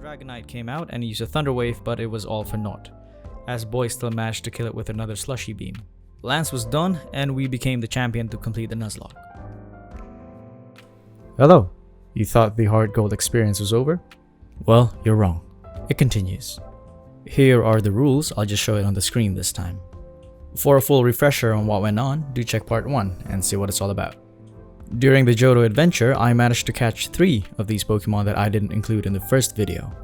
Dragonite came out and used a Thunder Wave, but it was all for naught, as Boy still managed to kill it with another Slushy Beam. Lance was done, and we became the champion to complete the Nuzlocke. Hello, you thought the HeartGold experience was over? Well, you're wrong. It continues. Here are the rules, I'll just show it on the screen this time. For a full refresher on what went on, do check part 1 and see what it's all about. During the Johto adventure, I managed to catch 3 of these Pokemon that I didn't include in the first video.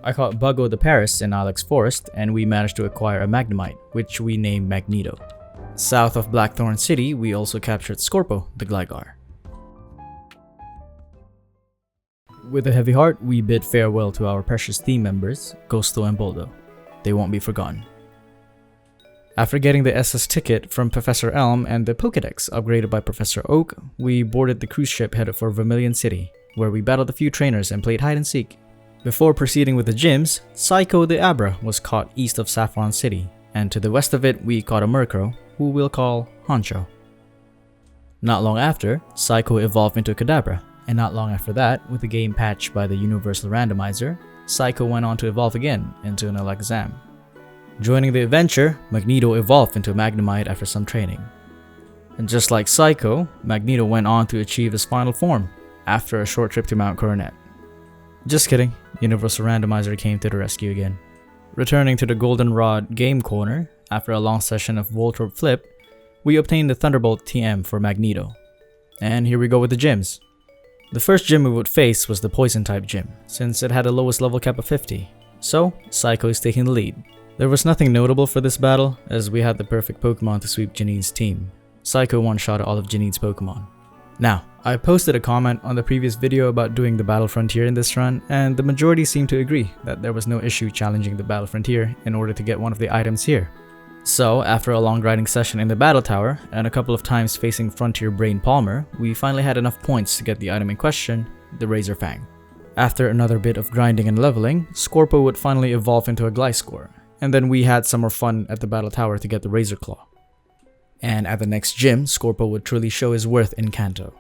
I caught Buggo the Paris in Alex Forest, and we managed to acquire a Magnemite, which we named Magneto. South of Blackthorn City, we also captured Scorpo the Gligar. With a heavy heart, we bid farewell to our precious team members, Ghosto and Boldo. They won't be forgotten. After getting the SS ticket from Professor Elm and the Pokédex upgraded by Professor Oak, we boarded the cruise ship headed for Vermilion City, where we battled a few trainers and played hide and seek. Before proceeding with the gyms, Psycho the Abra was caught east of Saffron City, and to the west of it we caught a Murkrow, who we'll call Honcho. Not long after, Psycho evolved into Kadabra, and not long after that, with the game patched by the Universal Randomizer, Psycho went on to evolve again into an Alakazam. Joining the adventure, Magneto evolved into a Magnemite after some training. And just like Psycho, Magneto went on to achieve his final form after a short trip to Mount Coronet. Just kidding, Universal Randomizer came to the rescue again. Returning to the Goldenrod game corner, after a long session of Voltorb Flip, we obtained the Thunderbolt TM for Magneto. And here we go with the gyms. The first gym we would face was the Poison type gym, since it had the lowest level cap of 50, so Psycho is taking the lead. There was nothing notable for this battle, as we had the perfect Pokemon to sweep Janine's team. Psycho one-shot all of Janine's Pokemon. Now, I posted a comment on the previous video about doing the Battle Frontier in this run, and the majority seemed to agree that there was no issue challenging the Battle Frontier in order to get one of the items here. So, after a long grinding session in the Battle Tower, and a couple of times facing Frontier Brain Palmer, we finally had enough points to get the item in question, the Razor Fang. After another bit of grinding and leveling, Scorpo would finally evolve into a Gliscor, and then we had some more fun at the Battle Tower to get the Razor Claw. And at the next gym, Scorpo would truly show his worth in Kanto.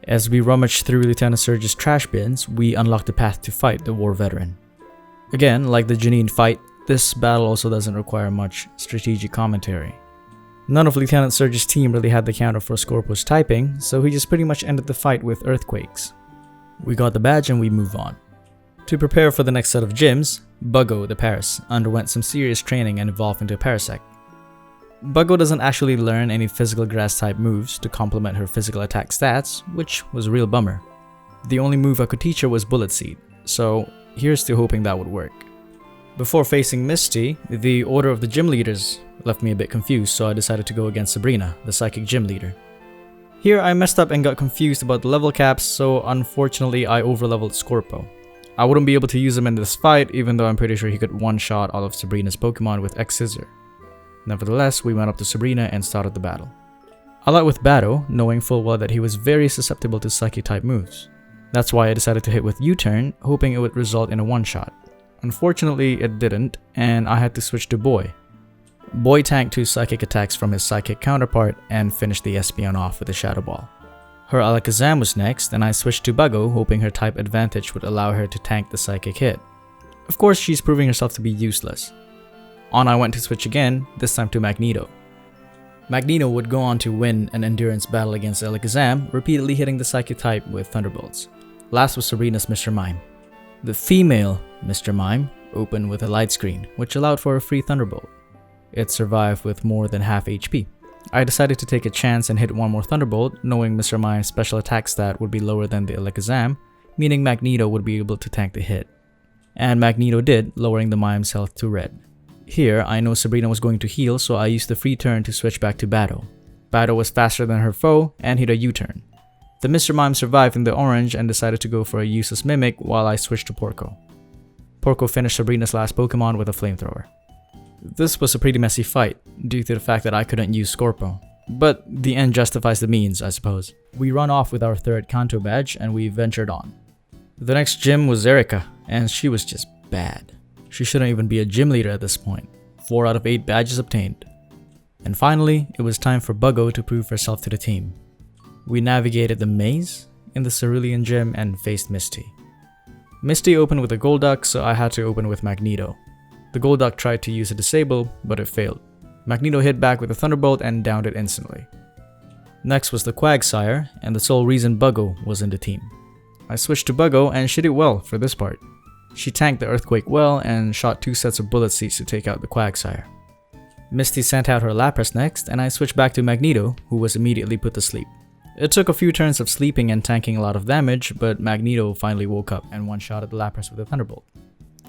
As we rummaged through Lieutenant Surge's trash bins, we unlocked the path to fight the War Veteran. Again, like the Janine fight, this battle also doesn't require much strategic commentary. None of Lieutenant Surge's team really had the counter for Scorpo's typing, so he just pretty much ended the fight with Earthquakes. We got the badge and we move on. To prepare for the next set of gyms, Buggo the Paris underwent some serious training and evolved into a Parasect. Buggo doesn't actually learn any physical grass type moves to complement her physical attack stats, which was a real bummer. The only move I could teach her was Bullet Seed, so here's to hoping that would work. Before facing Misty, the order of the gym leaders left me a bit confused, so I decided to go against Sabrina, the psychic gym leader. Here I messed up and got confused about the level caps, so unfortunately I overleveled Scorpo. I wouldn't be able to use him in this fight, even though I'm pretty sure he could one-shot all of Sabrina's Pokemon with X-Scissor. Nevertheless, we went up to Sabrina and started the battle. I led with Battle, knowing full well that he was very susceptible to Psychic-type moves. That's why I decided to hit with U-Turn, hoping it would result in a one-shot. Unfortunately, it didn't, and I had to switch to Boy. Boy tanked 2 Psychic attacks from his Psychic counterpart and finished the Espeon off with a Shadow Ball. Her Alakazam was next, and I switched to Buggo, hoping her type advantage would allow her to tank the Psychic hit. Of course, she's proving herself to be useless. On I went to switch again, this time to Magneto. Magneto would go on to win an endurance battle against Alakazam, repeatedly hitting the Psychic type with Thunderbolts. Last was Sabrina's Mr. Mime. The female Mr. Mime opened with a light screen, which allowed for a free Thunderbolt. It survived with more than half HP. I decided to take a chance and hit one more Thunderbolt, knowing Mr. Mime's special attack stat would be lower than the Alakazam, meaning Magneto would be able to tank the hit. And Magneto did, lowering the Mime's health to red. Here, I know Sabrina was going to heal, so I used the free turn to switch back to Battle. Battle was faster than her foe and hit a U-turn. The Mr. Mime survived in the orange and decided to go for a useless Mimic while I switched to Porco. Porco finished Sabrina's last Pokemon with a Flamethrower. This was a pretty messy fight, due to the fact that I couldn't use Scorpo. But the end justifies the means, I suppose. We run off with our 3rd Kanto badge and we ventured on. The next gym was Erica, and she was just bad. She shouldn't even be a gym leader at this point. 4 out of 8 badges obtained. And finally, it was time for Buggo to prove herself to the team. We navigated the maze in the Cerulean Gym and faced Misty. Misty opened with a Golduck, so I had to open with Magneto. The Golduck tried to use a disable, but it failed. Magneto hit back with a Thunderbolt and downed it instantly. Next was the Quagsire, and the sole reason Buggo was in the team. I switched to Buggo and she did well for this part. She tanked the Earthquake well and shot 2 sets of bullet seeds to take out the Quagsire. Misty sent out her Lapras next, and I switched back to Magneto, who was immediately put to sleep. It took a few turns of sleeping and tanking a lot of damage, but Magneto finally woke up and one-shotted the Lapras with a Thunderbolt.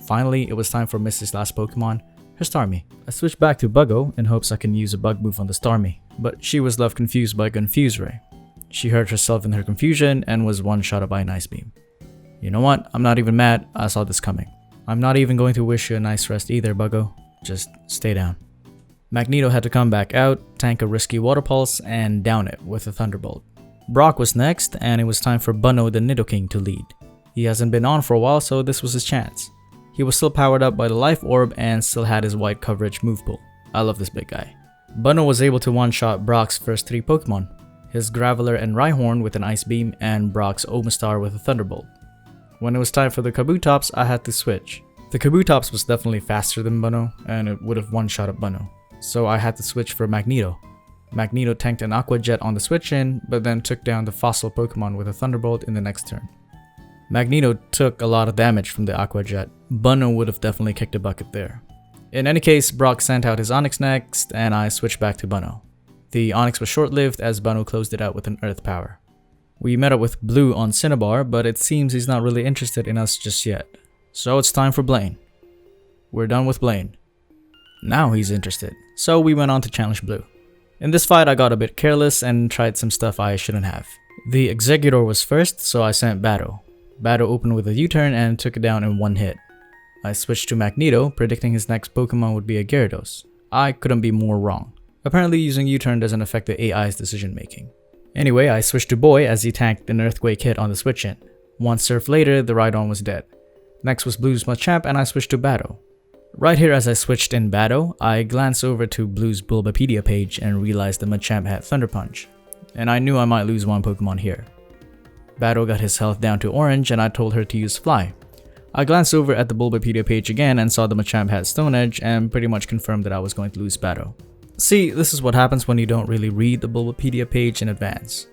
Finally, it was time for Misty's last Pokemon, her Starmie. I switched back to Buggo in hopes I can use a bug move on the Starmie, but she was left confused by Confuse Ray. She hurt herself in her confusion and was one-shotted by an Ice Beam. You know what? I'm not even mad, I saw this coming. I'm not even going to wish you a nice rest either, Buggo. Just stay down. Magneto had to come back out, tank a risky Water Pulse, and down it with a Thunderbolt. Brock was next, and it was time for Bunno the Nidoking to lead. He hasn't been on for a while, so this was his chance. He was still powered up by the Life Orb and still had his wide coverage move pool. I love this big guy. Bunno was able to one-shot Brock's first 3 Pokemon, his Graveler and Rhyhorn with an Ice Beam, and Brock's Omastar with a Thunderbolt. When it was time for the Kabutops, I had to switch. The Kabutops was definitely faster than Bunno, and it would have one-shotted Bunno, so I had to switch for Magneto. Magneto tanked an Aqua Jet on the switch-in, but then took down the fossil Pokemon with a Thunderbolt in the next turn. Magneto took a lot of damage from the Aqua Jet. Bunno would have definitely kicked a bucket there. In any case, Brock sent out his Onix next, and I switched back to Bunno. The Onix was short-lived as Bunno closed it out with an Earth Power. We met up with Blue on Cinnabar, but it seems he's not really interested in us just yet. So it's time for Blaine. We're done with Blaine. Now he's interested, so we went on to challenge Blue. In this fight, I got a bit careless and tried some stuff I shouldn't have. The Exeggutor was first, so I sent Batto. Batto opened with a U-turn and took it down in 1 hit. I switched to Magneto, predicting his next Pokemon would be a Gyarados. I couldn't be more wrong. Apparently using U-turn doesn't affect the AI's decision making. Anyway, I switched to Boy as he tanked an Earthquake hit on the switch-in. 1 surf later, the Rhydon was dead. Next was Blue's Machamp and I switched to Batto. Right here as I switched in Batto, I glanced over to Blue's Bulbapedia page and realized the Machamp had Thunder Punch, and I knew I might lose 1 Pokemon here. Batto got his health down to orange and I told her to use Fly. I glanced over at the Bulbapedia page again and saw the Machamp had Stone Edge and pretty much confirmed that I was going to lose Batto. See, this is what happens when you don't really read the Bulbapedia page in advance.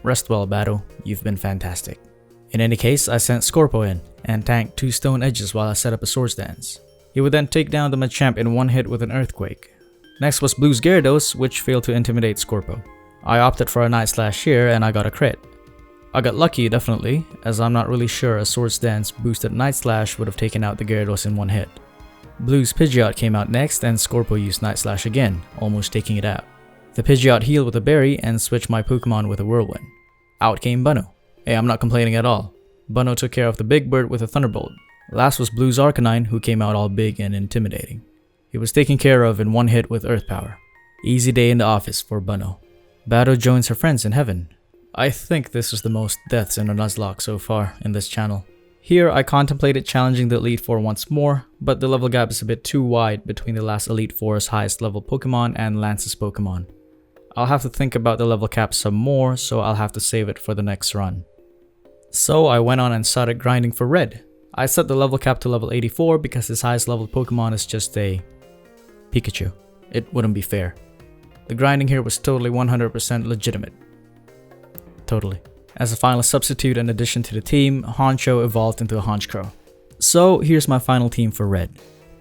Rest well, Batto, you've been fantastic. In any case, I sent Scorpo in and tanked 2 Stone Edges while I set up a Swords Dance. He would then take down the Machamp in 1 hit with an Earthquake. Next was Blue's Gyarados, which failed to intimidate Scorpo. I opted for a Night Slash here and I got a crit. I got lucky definitely, as I'm not really sure a Swords Dance boosted Night Slash would have taken out the Gyarados in 1 hit. Blue's Pidgeot came out next and Scorpo used Night Slash again, almost taking it out. The Pidgeot healed with a berry and switched my Pokemon with a Whirlwind. Out came Bunno. Hey, I'm not complaining at all. Bunno took care of the Big Bird with a Thunderbolt. Last was Blue's Arcanine, who came out all big and intimidating. He was taken care of in 1 hit with Earth Power. Easy day in the office for Bunno. Batto joins her friends in heaven. I think this is the most deaths in a Nuzlocke so far in this channel. Here I contemplated challenging the Elite Four once more, but the level gap is a bit too wide between the last Elite Four's highest level Pokemon and Lance's Pokemon. I'll have to think about the level cap some more, so I'll have to save it for the next run. So I went on and started grinding for Red. I set the level cap to level 84 because his highest level Pokemon is just a Pikachu. It wouldn't be fair. The grinding here was totally 100% legitimate. Totally. As a final substitute and addition to the team, Honcho evolved into a Honchkrow. So here's my final team for Red.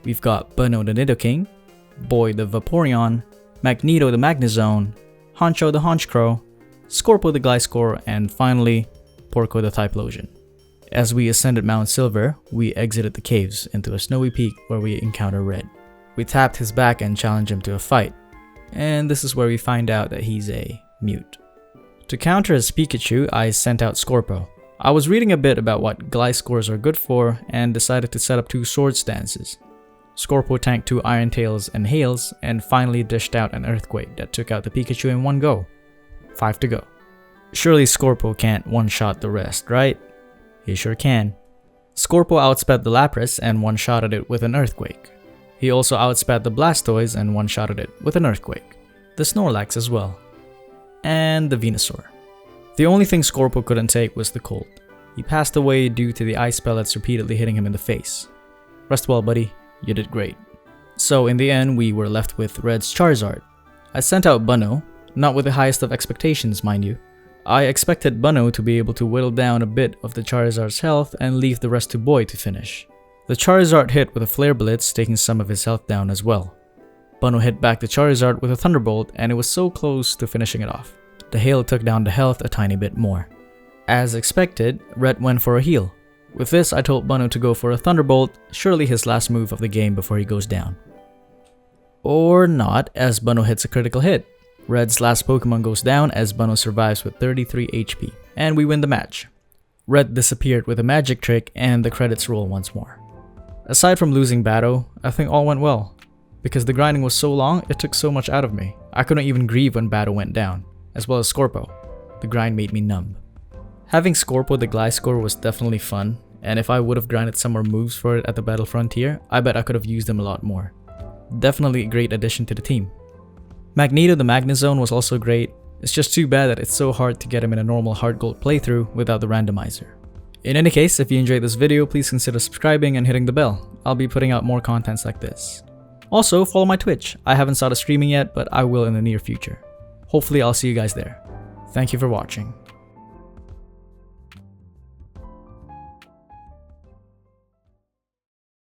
We've got Bunno the Nidoking, Boy the Vaporeon, Magneto the Magnezone, Honcho the Honchkrow, Scorpo the Gliscor, and finally, Porco the Typhlosion. As we ascended Mount Silver, we exited the caves into a snowy peak where we encounter Red. We tapped his back and challenged him to a fight, and this is where we find out that he's a mute. To counter his Pikachu, I sent out Scorpo. I was reading a bit about what Gliscors are good for and decided to set up 2 Swords Dances. Scorpo tanked 2 Iron Tails and Hails and finally dished out an Earthquake that took out the Pikachu in 1 go. 5 to go. Surely Scorpo can't one-shot the rest, right? He sure can. Scorpo outsped the Lapras and one-shotted it with an Earthquake. He also outsped the Blastoise and one-shotted it with an Earthquake. The Snorlax as well. And the Venusaur. The only thing Scorpo couldn't take was the cold. He passed away due to the ice pellets repeatedly hitting him in the face. Rest well, buddy. You did great. So in the end, we were left with Red's Charizard. I sent out Bunno, not with the highest of expectations, mind you. I expected Bunno to be able to whittle down a bit of the Charizard's health and leave the rest to Boy to finish. The Charizard hit with a Flare Blitz, taking some of his health down as well. Bunno hit back the Charizard with a Thunderbolt, and it was so close to finishing it off. The hail took down the health a tiny bit more. As expected, Red went for a heal. With this, I told Bunno to go for a Thunderbolt, surely his last move of the game before he goes down. Or not, as Bunno hits a critical hit. Red's last Pokemon goes down as Bunno survives with 33 HP, and we win the match. Red disappeared with a magic trick, and the credits roll once more. Aside from losing Battle, I think all went well. Because the grinding was so long, it took so much out of me. I couldn't even grieve when Battle went down, as well as Scorpo. The grind made me numb. Having Scorpo the Gliscor was definitely fun, and if I would have grinded some more moves for it at the Battle Frontier, I bet I could have used them a lot more. Definitely a great addition to the team. Magneto the Magnezone was also great, it's just too bad that it's so hard to get him in a normal HeartGold playthrough without the randomizer. In any case, if you enjoyed this video, please consider subscribing and hitting the bell. I'll be putting out more contents like this. Also, follow my Twitch. I haven't started streaming yet, but I will in the near future. Hopefully I'll see you guys there. Thank you for watching.